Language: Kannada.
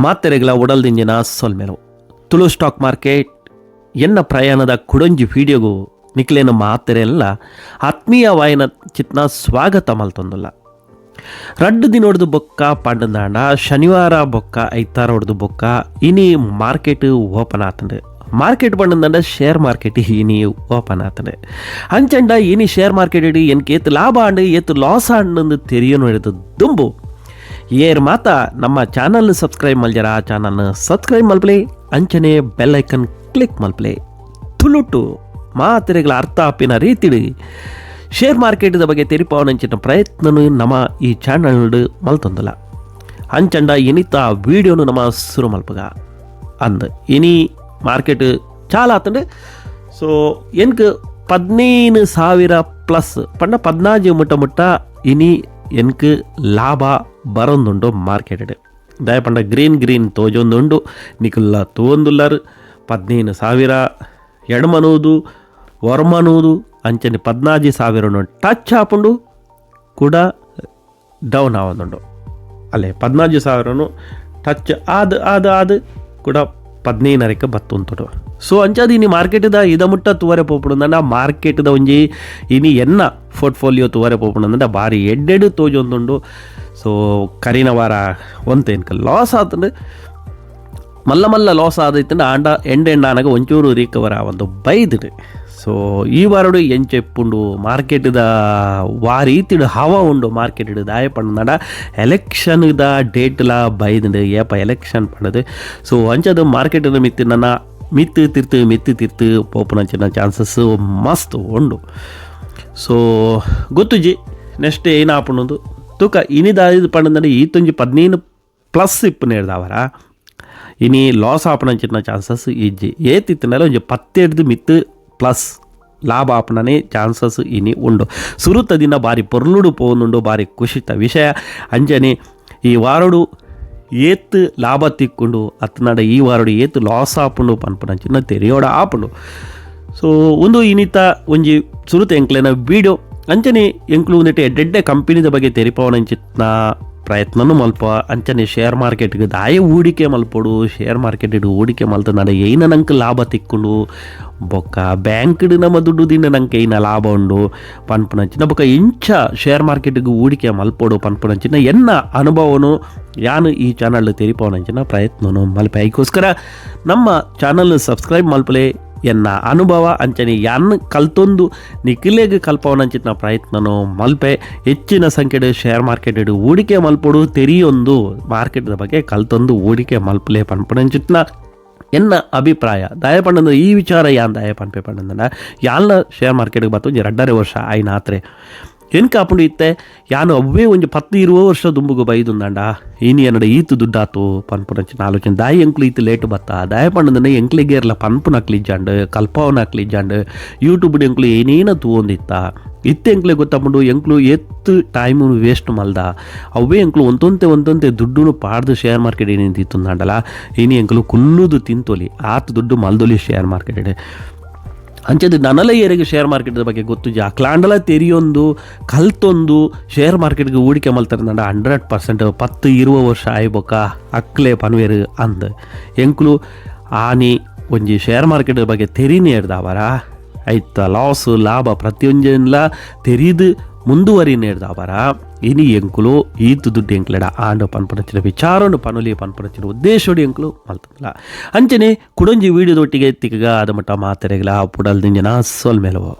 ಮಾತೆರೆಗಳ ಒಡಲ್ದಿಂಜಿನ ಸೊಲ್ಮೆಲು ತುಳು ಸ್ಟಾಕ್ ಮಾರ್ಕೆಟ್ ಎನ್ನ ಪ್ರಯಾಣದ ಕುಡಂಜಿ ವಿಡಿಯೋಗೂ ನಿಕ್ಲೇನ ಮಾತೆರೆಲ್ಲ ಆತ್ಮೀಯವಾಯಿನ ಚಿತ್ನ ಸ್ವಾಗತ ಮಲ್ತೊಂದುಲ್ಲ. 2 ದಿನ ಹೊಡೆದು ಬೊಕ್ಕ ಪಂಡದಾಂಡ ಶನಿವಾರ ಬೊಕ್ಕ ಐತಾರ ಹೊಡೆದು ಬೊಕ್ಕ ಇನಿ ಮಾರ್ಕೆಟ್ ಓಪನ್ ಆತಂಡೆ. ಮಾರ್ಕೆಟ್ ಪಂಡದಾಂಡ ಶೇರ್ ಮಾರ್ಕೆಟ್ ಇನಿ ಓಪನ್ ಆತಂಡೆ. ಅಂಚಂಡ ಇನಿ ಶೇರ್ ಮಾರ್ಕೆಟ್ ಇಡಿ ಎನ್ಕೆ ಏತು ಲಾಭ ಆಂಡು ಏತು ಲಾಸ್ ಆಂಡು ತೆರಿಯೋನು ಹಿಡಿದು ದುಂಬು ಏರ್ ಮಾತ ನಮ್ಮ ಚಾನಲ್ ಸಬ್ಸ್ಕ್ರೈಬ್ ಮಲ್ಜರ ಚಾನಲ್ನ ಸಬ್ಸ್ಕ್ರೈಬ್ ಮಲ್ಪಲೆ ಅಂಚನೆ ಬೆಲ್ ಐಕನ್ ಕ್ಲಿಕ್ ಮಲ್ಪಲೆ ತುಳುಟು ಮಾತೆರೆಗಳ ಅರ್ಥ ಆಪಿನ ರೀತಿಡಿ ಶೇರ್ ಮಾರ್ಕೆಟ್ದ ಬಗ್ಗೆ ತೆರಿಪಾವನಂಚಿನ ಪ್ರಯತ್ನನು ನಮ್ಮ ಈ ಚಾನಲ್ ಮಲ್ತೊಂದಲ್ಲ. ಅಂಚಂಡ ಇನಿತ ವೀಡಿಯೋನು ನಮ್ಮ ಶುರು ಮಲ್ಪಗ ಅಂದ ಇನಿ ಮಾರ್ಕೆಟ್ ಚಾಲ ಆತಂಡೆ. ಸೊ ಎನ್ಕ್ 15,000 ಪ್ಲಸ್ ಪಂಡ 14 ಮುಟ್ಟ ಇನಿ ಎನ್ಕ್ ಲಾಭ ಬರೊಂದುಂಡು ಮಾರ್ಕೆಟ್ ದಯಪಂಡ ಗ್ರೀನ್ ತೋಜೊಂದುಂಡು ನಿಕುಲ್ಲ ತೋಂದುಲ್ಲರು 15,000 ಎಡಮನೂದು ಹೊರಮನೂದು ಅಂಚನೆ 14,000 ಟಚ್ ಹಾಪುಂಡು ಕೂಡ ಡೌನ್ ಆವೊಂದುಂಡು ಅಲ್ಲೇ 14,000 ಟಚ್ ಆದ ಕೂಡ 15,000 ಬತ್ತುಂಟು. ಸೊ ಅಂಚಾದ ಇನಿ ಮಾರ್ಕೆಟ್ದ ಇದ ಮುಟ್ಟ ತೂವರೆ ಪೋಪುಂಡ ಮಾರ್ಕೆಟ್ದ ಒಂಜಿ ಇನಿ ಎನ್ನ ಪೋರ್ಟ್ಫೋಲಿಯೋ ತೂವರೆ ಪೋಪುಂಡ ಬಾರಿ ಎಡ್ಡೆಡು ತೋಜೊಂದುಂಡು. ಸೊ ಕರಿನ ವಾರ ಒಂತೆನ್ಕ ಲಾಸ್ ಆತಂಡು ಮಲ್ಲ ಲಾಸ್ ಆದೈತಂಡ ಆಂಡ ಎಂಡಾನಾಗ ಒಂಚೂರು ರಿಕವರ್ ಆವೊಂದು ಬೈದಿಡು. ಸೊ ಈ ವಾರಡು ಎಂಚೆಪ್ಪುಂಡು ಮಾರ್ಕೆಟ್ದ ವಾರೀತಿಡು ಹವ ಉಂಡು ಮಾರ್ಕೆಟ್ ದಾಯ ಪಂಡ ಎಲೆಕ್ಷನ್ದ ಡೇಟ್ಲ ಬೈದು ಏಪ ಎಲೆಕ್ಷನ್ ಪಂಡದು. ಸೊ ಅಂಚದು ಮಾರ್ಕೆಟ್ದ ಮಿತ್ತು ತಿರ್ತು ಪೋಪುನಂಚಿನ ಚಾನ್ಸಸ್ ಮಸ್ತ್ ಉಂಡು. ಸೊ ಗೊತ್ತುಜಿ ನೆಕ್ಸ್ಟ್ ಏನು ಆಪುಂಡು ತೂಕ ಇನಿದ ಇದು ಪಂಡಂದ್ರೆ ಈತೊಂಜಿ 15 ಪ್ಲಸ್ ಇಪ್ಪು ನೇರ್ದಾವರ ಇನಿ ಲಾಸ್ ಆಪುನಂಚಿನ ಚಾನ್ಸಸ್ ಇಜ್ಜಿ ಏತಿತ್ತಿನಲ್ಲ ಒಂಜಿ 17 ಮಿತ್ತು ಪ್ಲಸ್ ಲಾಭ ಆಪಣನೇ ಚಾನ್ಸಸ್ ಇನಿ ಉಂಡು. ಸುರುತ ದಿನ ಬಾರಿ ಪೊರ್ಲುಡು ಪೋನುಂಡು ಬಾರಿ ಖುಷಿತ ವಿಷಯ. ಅಂಜನೆ ಈ ವಾರಡು ಏತ್ ಲಾಭ ತಿಕ್ಕೊಂಡು ಅತ್ನಾಡ ಈ ವಾರಡು ಏತ್ ಲಾಸ್ ಆಪುಂಡು ಪನ್ಪುನಂಚಿನ ತೆರೆಯೋಡ ಆಪುಂಡು. ಸೊ ಒಂದು ಇನಿತ ಒಂಜಿ ಸುರುತ ಎಂಕ್ಲೆನ ವೀಡಿಯೋ ಅಂಚನೆ ಎಂಕ್ಲು ಒಂದಿಟ್ಟು ಎಡ್ಡೆಡ್ಡೆ ಕಂಪನಿದ ಬಗ್ಗೆ ತೆರಿಪವನಂಚಿನ ಪ್ರಯತ್ನನೂ ಮಲ್ಪ ಅಂಚನೆ ಶೇರ್ ಮಾರ್ಕೆಟ್ಗೆ ದಾಯ ಹೂಡಿಕೆ ಮಲ್ಪೊಡು ಶೇರ್ ಮಾರ್ಕೆಟ್ ಹೂಡಿಕೆ ಮಲ್ತ ನಡ ಏನ ನಂಗೆ ಲಾಭ ತಿಕ್ಕೊಂಡು ಬೊಕ್ಕ ಬ್ಯಾಂಕ್ಡ್ ನಮ್ಮ ದುಡ್ಡುದಿಂದ ನಂಗೆ ಏನ ಲಾಭ ಉಂಡು ಪನ್ಪುನಂಚಿನ ಬೊಕ್ಕ ಇಂಚ ಶೇರ್ ಮಾರ್ಕೆಟ್ಗೆ ಹೂಡಿಕೆ ಮಲ್ಪೊಡು ಪನ್ಪುನಂಚಿನ ಎನ್ನ ಅನುಭವನು ಯಾನು ಈ ಚಾನಲ್ ತೆರಿಪವನಂಚಿನ ಪ್ರಯತ್ನನು ಮಲ್ಪೆ. ಅದಕ್ಕೋಸ್ಕರ ನಮ್ಮ ಚಾನಲ್ ಸಬ್ಸ್ಕ್ರೈಬ್ ಮಲ್ಪಲೆ ಎನ್ನ ಅನುಭವ ಅಂಚನೆ ಯಾನ್ ಕಲ್ತೊಂದು ನಿಖಿಲೆಗೆ ಕಲ್ಪವನಂಚಿನ ಪ್ರಯತ್ನನು ಮಲ್ಪೆ. ಹೆಚ್ಚಿನ ಸಂಖ್ಯೆಯ ಶೇರ್ ಮಾರ್ಕೆಟ್ ಹೂಡಿಕೆ ಮಲ್ಪೊಡು ತೆರಿಯೊಂದು ಮಾರ್ಕೆಟ್ದ ಬಗ್ಗೆ ಕಲ್ತೊಂದು ಹೂಡಿಕೆ ಮಲ್ಪಲೆ ಪನ್ಪುನಂಚಿನ ಎನ್ನ ಅಭಿಪ್ರಾಯ ದಾಯ ಪಂಡಂದ್ರೆ ಈ ವಿಚಾರ ಯಾನ್ ದಾಯ ಪನ್ಪೆ ಪಂಡಂದ್ರೆ ಯಾನ್ನ ಶೇರ್ ಮಾರ್ಕೆಟ್ಗೆ ಬತ್ತು 2.5 ವರ್ಷ ಆಯ್ನಾತ್ರೆ ಎನ್ಕ ಆಪುಂಡು ಇತ್ತೆ ಯಾನು ಅವೇ ಒಂಜಿ 10-20 ವರ್ಷ ದುಂಬುಗು ಬೈದುಂದಂಡ ಇನಿ ಏನಡ ಈತು ದುಡ್ಡಾತು ಪನ್ಪುನಂಚಿನ ಆಲೋಚನೆ ದಾಯಿ ಎಂಕ್ಲು ಈತು ಲೇಟ್ ಬತ್ತ ದಾಯ ಪಂಡಂದ್ರೆ ಎಂಕ್ಲಿಗೇರ್ಲ ಪನ್ಪುನ ಹಾಕ್ಲಿಜ್ಜಾಂಡು ಕಲ್ಪವನ ಹಾಕ್ಲಿಜ್ಜಾಂಡು ಯೂಟ್ಯೂಬ್ಡ್ ಎಂಕ್ಲು ಏನೇನ ತೂವೊಂದಿತ್ತ ಇತ್ತೆ ಎಂಕ್ಲೆ ಗೊತ್ತಾಪುಂಡು ಎಂಕ್ಲು ಎತ್ತು ಟೈಮು ವೇಸ್ಟ್ ಮಲ್ದ ಅವೇ ಎಂಕ್ಲು ಒಂತೊಂತೆ ದುಡ್ಡು ಪಾಡ್ದು ಶೇರ್ ಮಾರ್ಕೆಟ್ ಏನೇನು ತಿತ್ತುಂದಾಂಡಲ್ಲ ಇನಿ ಎಂಕ್ಲು ಕುಲ್ಲುದು ತಿಂತೊಲಿ ಆತು ದುಡ್ಡು ಮಲ್ದೊಲಿ ಶೇರ್ ಮಾರ್ಕೆಟ್ ಅಂಚದು ನನಲ ಏರಿಗೆ ಶೇರ್ ಮಾರ್ಕೆಟ್ದ ಬಗ್ಗೆ ಗೊತ್ತು ಜಾಕ್ಲಾಂಡಲ ತೆರಿಯೊಂದು ಕಲ್ತೊಂದು ಶೇರ್ ಮಾರ್ಕೆಟ್ಗೆ ಹೂಡಿಕೆ ಮಲ್ತಾರೆ ನಂಡ 100% 10-20 ವರ್ಷ ಆಯ್ಬೊಕ್ಕ ಅಕ್ಲೆ ಪನ್ವೇರು ಅಂದ ಎಂಕ್ಲು ಆನಿ ಒಂಜಿ ಶೇರ್ ಮಾರ್ಕೆಟ್ ಬಗ್ಗೆ ತೆರಿನೇ ಇಡ್ದಾವರ ಆಯ್ತ ಲಾಸು ಲಾಭ ಪ್ರತಿಯೊಂಜನ್ಲ ತೆರಿದು ಮುಂದುವರಿ ನೇರ್ದಾವರ ಇನಿ ಎಂಕುಲು ಈತು ದುಡ್ಡು ಎಂಕ್ಲೆಡ ಆಂಡು ಪನ್ಪುನಚ್ಚಿನ ವಿಚಾರನು ಪನುಲಿ ಪನ್ಪುನಚ್ಚಿನ ಉದ್ದೇಶೋಡು ಎಂಕುಲು ಮಲ್ತಲ್ಲ. ಅಂಚನೆ ಕುಡೊಂಜಿ ವೀಡಿಯೋದೊಟ್ಟಿಗೆ ತಿಕ್ಕಗ ಅದ ಮಟ್ಟ ಮಾತೆರೆಗಳ ಪುಡಲ್ದಿಂಜನ ಸೊಲ್ಮೆಲವು.